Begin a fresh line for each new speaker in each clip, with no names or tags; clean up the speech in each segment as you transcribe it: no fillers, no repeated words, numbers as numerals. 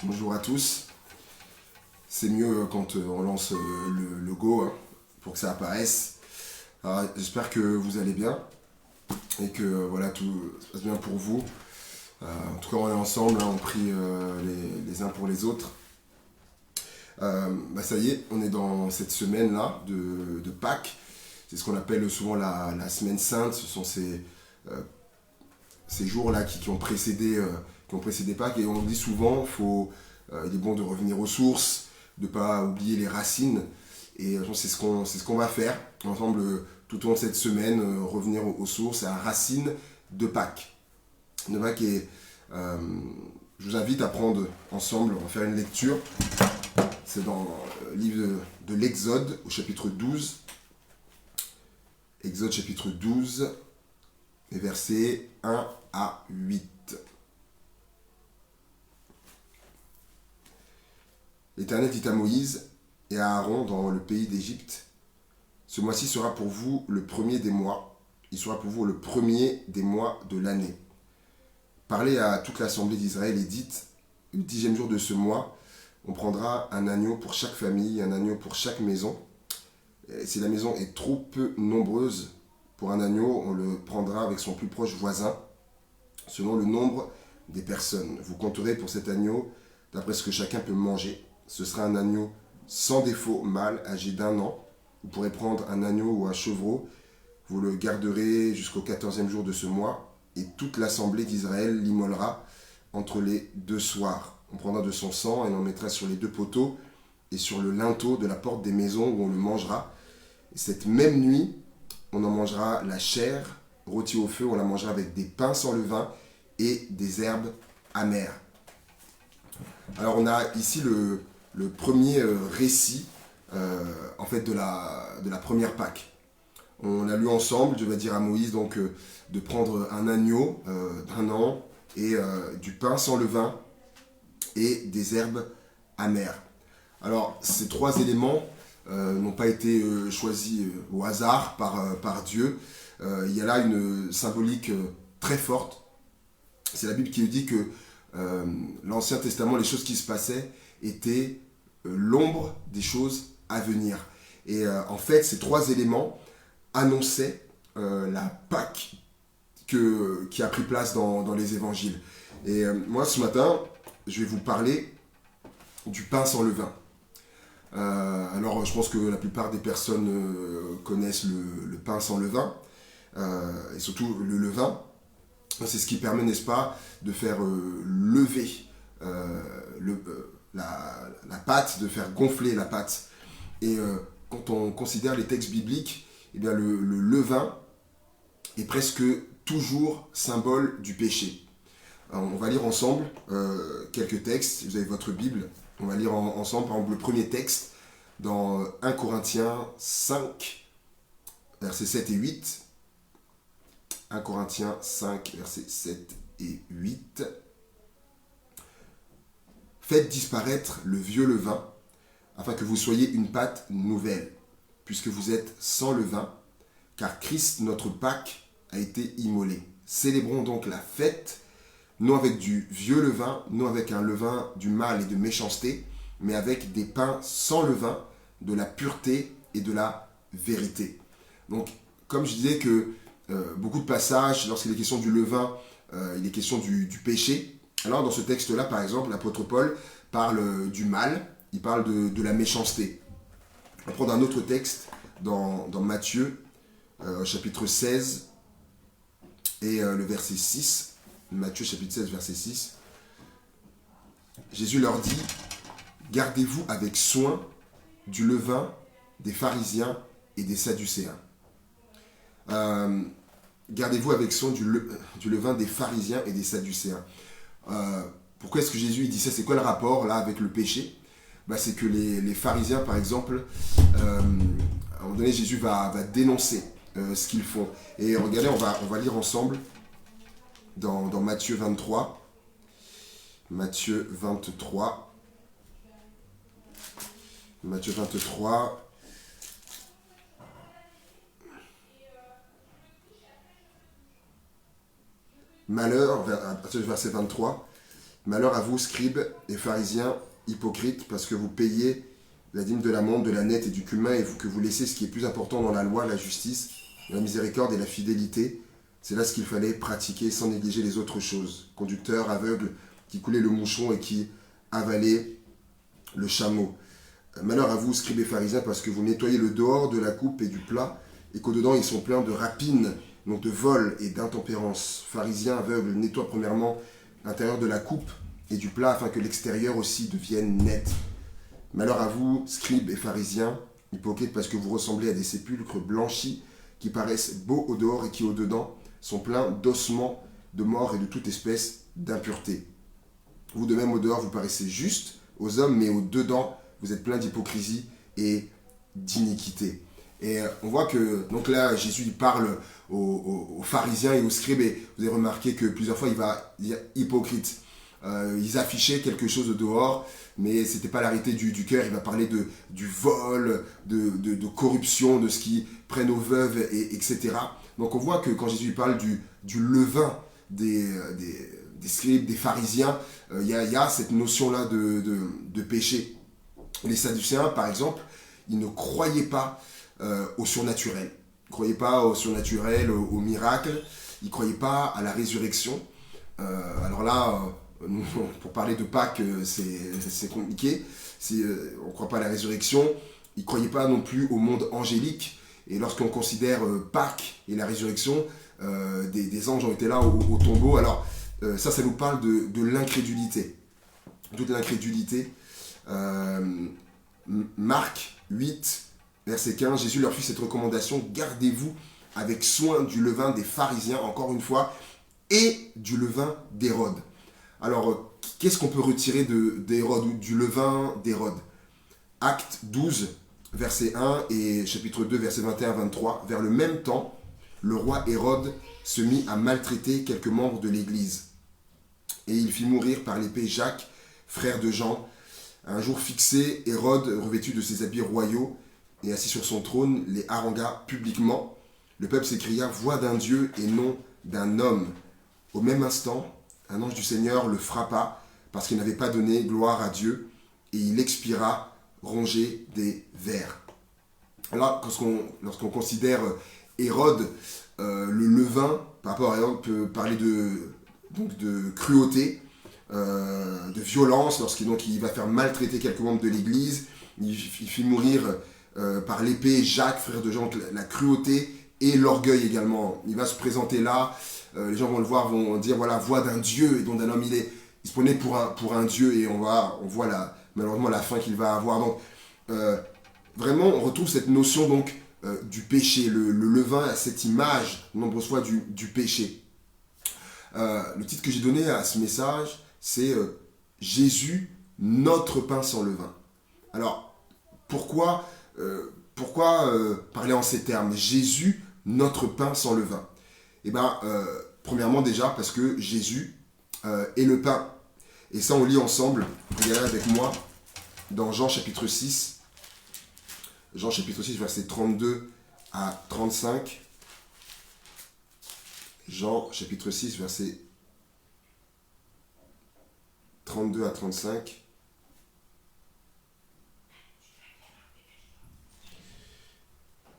Bonjour à tous. C'est mieux quand on lance le logo pour que ça apparaisse. Alors, j'espère que vous allez bien et que voilà, tout se passe bien pour vous. En tout cas, on est ensemble, on prie les uns pour les autres. Ça y est, on est dans cette semaine-là de Pâques. C'est ce qu'on appelle souvent la semaine sainte. Ce sont ces jours-là qui ont précédé Pâques. Et on dit souvent, il est bon de revenir aux sources, de ne pas oublier les racines. Et c'est ce qu'on va faire ensemble tout au long de cette semaine, revenir aux sources, à la racine de Pâques. De Pâques et, je vous invite à prendre ensemble, on va faire une lecture. C'est dans le livre de l'Exode au chapitre 12. Exode chapitre 12, et versets 1 à 8. L'Éternel dit à Moïse et à Aaron dans le pays d'Égypte, ce mois-ci sera pour vous le premier des mois, il sera pour vous le premier des mois de l'année. Parlez à toute l'assemblée d'Israël et dites, le 10e jour de ce mois, on prendra un agneau pour chaque famille, un agneau pour chaque maison. Et si la maison est trop peu nombreuse pour un agneau, on le prendra avec son plus proche voisin, selon le nombre des personnes. Vous compterez pour cet agneau d'après ce que chacun peut manger. Ce sera un agneau sans défaut, mâle, âgé d'1 an. Vous pourrez prendre un agneau ou un chevreau. Vous le garderez jusqu'au 14e jour de ce mois. Et toute l'assemblée d'Israël l'immolera entre les 2 soirs. On prendra de son sang et l'on mettra sur les 2 poteaux et sur le linteau de la porte des maisons où on le mangera. Et cette même nuit, on en mangera la chair rôtie au feu. On la mangera avec des pains sans levain et des herbes amères. Alors on a ici le premier récit en fait de la première Pâque. On a lu ensemble, je vais dire à Moïse donc de prendre un agneau d'1 an et du pain sans levain et des herbes amères. Alors ces 3 éléments n'ont pas été choisis au hasard par Dieu. Il y a là une symbolique très forte. C'est la Bible qui nous dit que l'Ancien Testament, les choses qui se passaient étaient l'ombre des choses à venir. Et en fait, ces 3 éléments annonçaient la Pâque qui a pris place dans les évangiles. Et moi, ce matin, je vais vous parler du pain sans levain. Alors, je pense que la plupart des personnes connaissent le pain sans levain, et surtout le levain. C'est ce qui permet, n'est-ce pas, de faire lever la pâte, de faire gonfler la pâte. Et quand on considère les textes bibliques, eh bien le levain est presque toujours symbole du péché. Alors, on va lire ensemble quelques textes. Vous avez votre Bible. On va lire ensemble, par exemple, le premier texte dans 1 Corinthiens 5, versets 7 et 8. 1 Corinthiens 5, versets 7 et 8. Faites disparaître le vieux levain, afin que vous soyez une pâte nouvelle, puisque vous êtes sans levain, car Christ, notre Pâque, a été immolé. Célébrons donc la fête, non avec du vieux levain, non avec un levain du mal et de méchanceté, mais avec des pains sans levain, de la pureté et de la vérité. Donc, comme je disais que beaucoup de passages, lorsqu'il est question du levain, il est question du péché. Alors dans ce texte-là, par exemple, l'apôtre Paul parle du mal, il parle de la méchanceté. On va prendre un autre texte dans Matthieu, chapitre 16, et le verset 6. Matthieu, chapitre 16, verset 6. Jésus leur dit, « Gardez-vous avec soin du levain des pharisiens et des sadducéens. » Gardez-vous avec soin du levain des pharisiens et des sadducéens. Pourquoi est-ce que Jésus dit ça? C'est quoi le rapport là avec le péché? C'est que les pharisiens, par exemple, à un moment donné, Jésus va dénoncer ce qu'ils font. Et regardez, on va lire ensemble dans Matthieu 23. Matthieu 23. Matthieu 23. Malheur, à partir du verset 23, Malheur à vous, scribes et pharisiens, hypocrites, parce que vous payez la dîme de l'amande, de la nette et du cumin, et que vous laissez ce qui est plus important dans la loi, la justice, la miséricorde et la fidélité. C'est là ce qu'il fallait pratiquer sans négliger les autres choses. Conducteur aveugle qui coulait le mouchon et qui avalait le chameau. Malheur à vous, scribes et pharisiens, parce que vous nettoyez le dehors de la coupe et du plat, et qu'au-dedans ils sont pleins de rapines, donc de vol et d'intempérance. Pharisiens aveugles nettoient premièrement l'intérieur de la coupe et du plat, afin que l'extérieur aussi devienne net. Malheur à vous, scribes et pharisiens, hypocrites, parce que vous ressemblez à des sépulcres blanchis, qui paraissent beaux au dehors et qui au dedans sont pleins d'ossements, de morts et de toute espèce d'impureté. Vous de même au dehors, vous paraissez juste aux hommes, mais au dedans, vous êtes plein d'hypocrisie et d'iniquité. Et on voit que, donc là, Jésus il parle aux pharisiens et aux scribes, et vous avez remarqué que plusieurs fois il va dire hypocrite. Ils affichaient quelque chose au dehors, mais ce n'était pas la réalité du cœur. Il va parler du vol, de corruption, de ce qui prennent aux veuves, etc. Donc on voit que quand Jésus parle du levain des scribes, des pharisiens, il y a cette notion-là de péché. Les Sadducéens, par exemple, ils ne croyaient pas au surnaturel. Ils ne croyaient pas au surnaturel, au miracle. Ils ne croyaient pas à la résurrection. Alors là, pour parler de Pâques, c'est compliqué. On ne croit pas à la résurrection. Ils ne croyaient pas non plus au monde angélique. Et lorsqu'on considère Pâques et la résurrection, des anges ont été là au tombeau. Alors ça nous parle de l'incrédulité. Toute l'incrédulité. Marc 8, verset 15, Jésus leur fit cette recommandation: gardez-vous avec soin du levain des pharisiens, encore une fois, et du levain d'Hérode. Alors, qu'est-ce qu'on peut retirer d'Hérode ou du levain d'Hérode? Acte 12, verset 1 et chapitre 2, verset 21-23. Vers le même temps, le roi Hérode se mit à maltraiter quelques membres de l'Église. Et il fit mourir par l'épée Jacques, frère de Jean. Un jour fixé, Hérode, revêtu de ses habits royaux et assis sur son trône, les harangua publiquement. Le peuple s'écria: voix d'un Dieu et non d'un homme. Au même instant, un ange du Seigneur le frappa parce qu'il n'avait pas donné gloire à Dieu, et il expira rongé des vers. Là, lorsqu'on considère Hérode, le levain, par rapport à Hérode, on peut parler de cruauté, de violence, lorsqu'il va faire maltraiter quelques membres de l'Église. Il fit mourir par l'épée Jacques, frère de Jean, la cruauté et l'orgueil également. Il va se présenter là, les gens vont le voir, vont dire voilà, voix d'un Dieu, et donc d'un homme, il se prenait pour un Dieu, et on voit malheureusement la fin qu'il va avoir. Donc vraiment, on retrouve cette notion donc du péché. Le levain a cette image de nombreuses fois du péché. Le titre que j'ai donné à ce message, c'est Jésus, notre pain sans levain. Alors, pourquoi parler en ces termes? Jésus, notre pain sans levain. Eh bien, premièrement déjà, parce que Jésus est le pain. Et ça, on lit ensemble. Regardez avec moi dans Jean chapitre 6. Jean chapitre 6, versets 32 à 35. Jean chapitre 6, versets 32 à 35.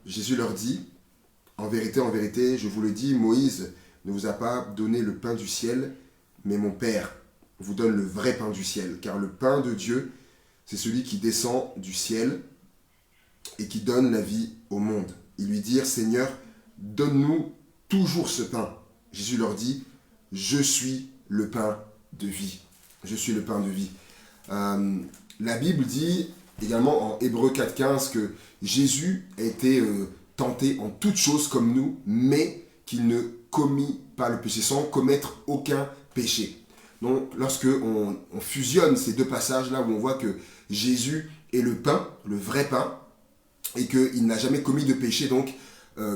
Jésus leur dit: en vérité, je vous le dis, Moïse ne vous a pas donné le pain du ciel, mais mon Père vous donne le vrai pain du ciel. Car le pain de Dieu, c'est celui qui descend du ciel et qui donne la vie au monde. Ils lui dirent: Seigneur, donne-nous toujours ce pain. Jésus leur dit: je suis le pain de vie. Je suis le pain de vie. La Bible dit également en Hébreux 4,15 que Jésus a été tenté en toutes choses comme nous, mais qu'il ne commit pas le péché, sans commettre aucun péché. Donc lorsque on fusionne ces deux passages-là, où on voit que Jésus est le pain, le vrai pain, et qu'il n'a jamais commis de péché, donc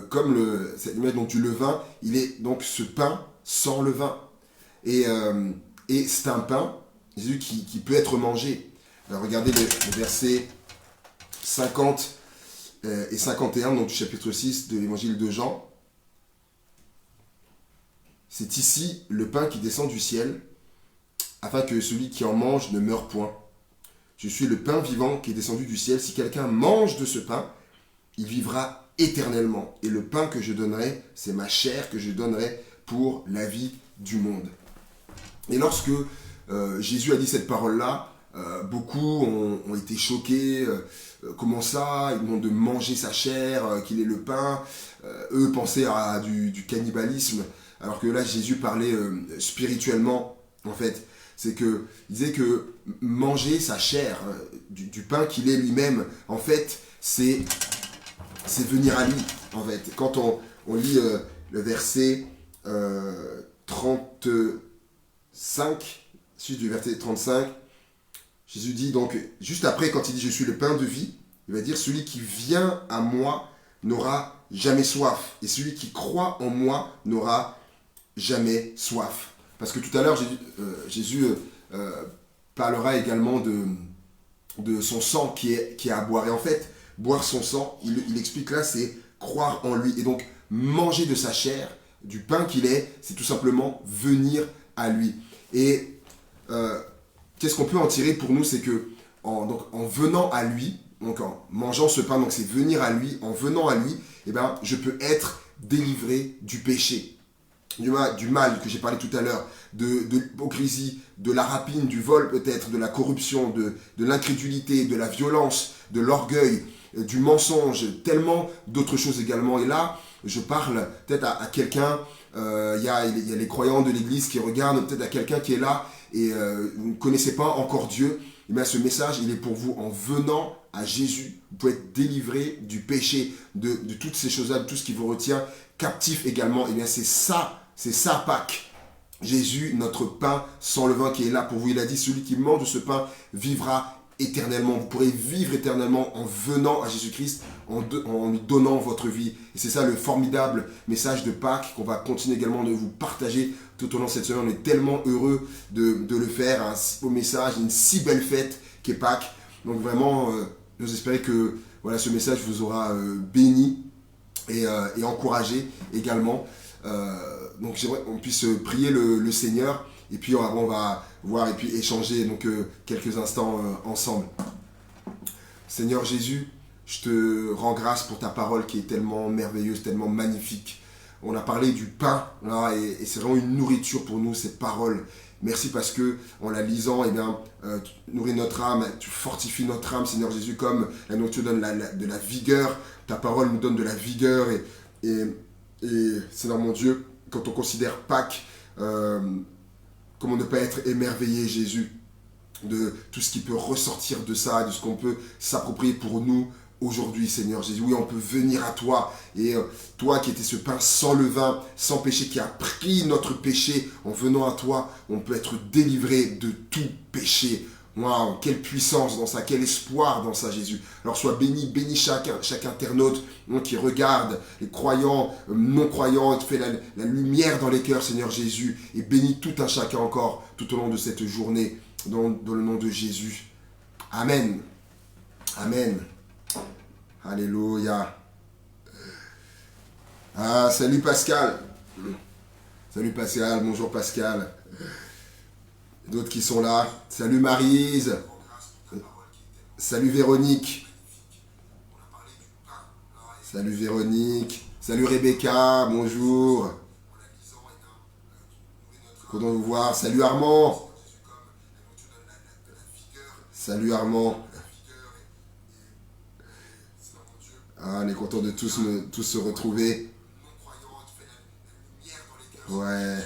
comme cette image donc, du levain, il est donc ce pain sans levain. Et c'est un pain, Jésus, qui peut être mangé. Alors regardez le verset 50 et 51, donc du chapitre 6 de l'évangile de Jean. C'est ici le pain qui descend du ciel, afin que celui qui en mange ne meure point. Je suis le pain vivant qui est descendu du ciel. Si quelqu'un mange de ce pain, il vivra éternellement. Et le pain que je donnerai, c'est ma chair que je donnerai pour la vie du monde. Et lorsque Jésus a dit cette parole-là, beaucoup ont été choqués. Comment ça? Ils demandent de manger sa chair, qu'il est le pain. Eux pensaient à du cannibalisme. Alors que là, Jésus parlait spirituellement, en fait. C'est que il disait que manger sa chair, du pain qu'il est lui-même, en fait, c'est venir à lui, en fait. Quand on lit le verset 35, suite du verset 35, Jésus dit donc, juste après, quand il dit « Je suis le pain de vie », il va dire « Celui qui vient à moi n'aura jamais soif, et celui qui croit en moi n'aura jamais soif. » Parce que tout à l'heure, Jésus parlera également de son sang qui est à boire. Et en fait, boire son sang, il explique là, c'est croire en lui. Et donc, manger de sa chair, du pain qu'il est, c'est tout simplement venir à lui. Et qu'est-ce qu'on peut en tirer pour nous? C'est que en venant à lui, donc en mangeant ce pain, donc c'est venir à lui, en venant à lui, eh ben, je peux être délivré du péché. Du mal que j'ai parlé tout à l'heure, de l'hypocrisie, de la rapine, du vol peut-être, de la corruption, de l'incrédulité, de la violence, de l'orgueil, du mensonge, tellement d'autres choses également. Et là, je parle peut-être à quelqu'un, il y a les croyants de l'église qui regardent, peut-être à quelqu'un qui est là et vous ne connaissez pas encore Dieu. Et bien ce message, il est pour vous. En venant à Jésus, vous pouvez être délivré du péché, de toutes ces choses-là, de tout ce qui vous retient captif également. Et bien c'est ça Pâques. Jésus, notre pain sans levain qui est là pour vous. Il a dit, celui qui mange de ce pain vivra éternellement. Vous pourrez vivre éternellement en venant à Jésus-Christ, en lui donnant votre vie. Et c'est ça le formidable message de Pâques qu'on va continuer également de vous partager tout au long de cette semaine. On est tellement heureux de le faire. Un si beau message, une si belle fête qu'est Pâques. Donc vraiment, j'ose espérer que voilà, ce message vous aura béni et encouragé également. Donc j'aimerais qu'on puisse prier le Seigneur et puis on va voir et puis échanger donc quelques instants ensemble. Seigneur Jésus, je te rends grâce pour ta parole qui est tellement merveilleuse, tellement magnifique. On a parlé du pain là, et c'est vraiment une nourriture pour nous cette parole. Merci parce que en la lisant, eh bien, tu nourris notre âme, tu fortifies notre âme, Seigneur Jésus, comme la nourriture donne de la vigueur. Ta parole nous donne de la vigueur et Seigneur mon Dieu, quand on considère Pâques, comment ne pas être émerveillé, Jésus, de tout ce qui peut ressortir de ça, de ce qu'on peut s'approprier pour nous aujourd'hui, Seigneur Jésus. Oui, on peut venir à toi, et toi qui étais ce pain sans levain, sans péché, qui a pris notre péché, en venant à toi, on peut être délivré de tout péché. Waouh, quelle puissance dans ça, quel espoir dans ça, Jésus. Alors sois béni chaque internaute qui regarde, les croyants, non-croyants, qui fait la lumière dans les cœurs, Seigneur Jésus, et bénis tout un chacun encore, tout au long de cette journée, dans le nom de Jésus. Amen. Amen. Alléluia. Ah, salut Pascal. Salut Pascal, bonjour Pascal. D'autres qui sont là. Salut Maryse. Salut Véronique. Salut Véronique. Salut Rebecca, bonjour. Content de vous voir. Salut Armand. Salut Armand. Ah, on est content de tous se retrouver. Ouais.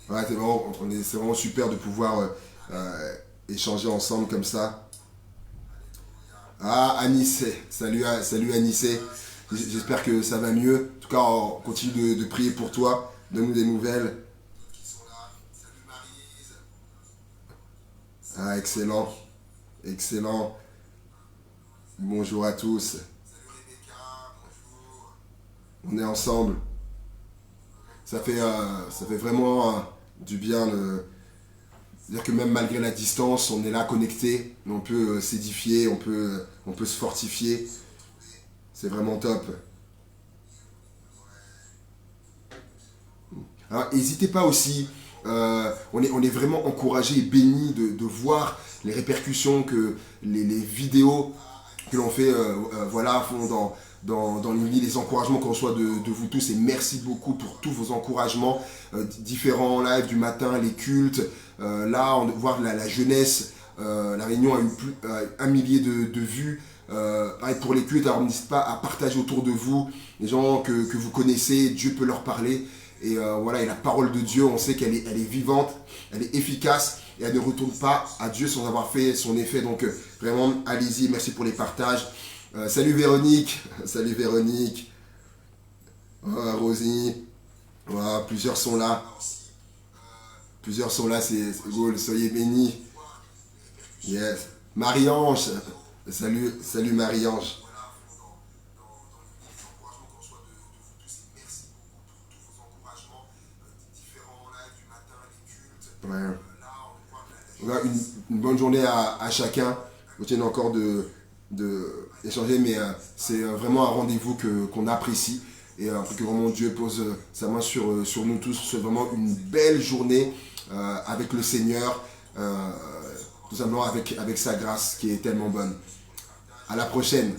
Ouais, c'est vraiment super de pouvoir échanger ensemble comme ça. Ah, Anissé. Salut Anissé. J'espère que ça va mieux. En tout cas, on continue de prier pour toi. Donne-nous des nouvelles. Ah, excellent. Excellent. Bonjour à tous. On est ensemble. Ça fait vraiment du bien. C'est-à-dire que même malgré la distance, on est là connecté. On peut s'édifier, on peut se fortifier. C'est vraiment top. Alors, n'hésitez pas aussi on est vraiment encouragé et béni de voir les répercussions que les vidéos que l'on fait voilà, font dans les encouragements qu'on reçoit de vous tous. Et merci beaucoup pour tous vos encouragements, différents lives du matin, les cultes. Là, on voir la jeunesse, la réunion a eu plus 1 millier de vues. Pareil pour les cultes, alors n'hésitez pas à partager autour de vous les gens que vous connaissez, Dieu peut leur parler. Et voilà, et la parole de Dieu, on sait qu'elle est vivante, elle est efficace et elle ne retourne pas à Dieu sans avoir fait son effet. Donc vraiment, allez-y, merci pour les partages. Salut Véronique, salut Véronique, Rosie, voilà, plusieurs sont là, c'est cool, soyez bénis. Yes, Marie-Ange, salut Marie-Ange. Ouais. Voilà, une bonne journée à chacun. Je tiens encore d'échanger, mais c'est vraiment un rendez-vous qu'on apprécie. Et que vraiment Dieu pose sa main sur nous tous. C'est vraiment une belle journée avec le Seigneur, tout simplement avec sa grâce qui est tellement bonne. À la prochaine.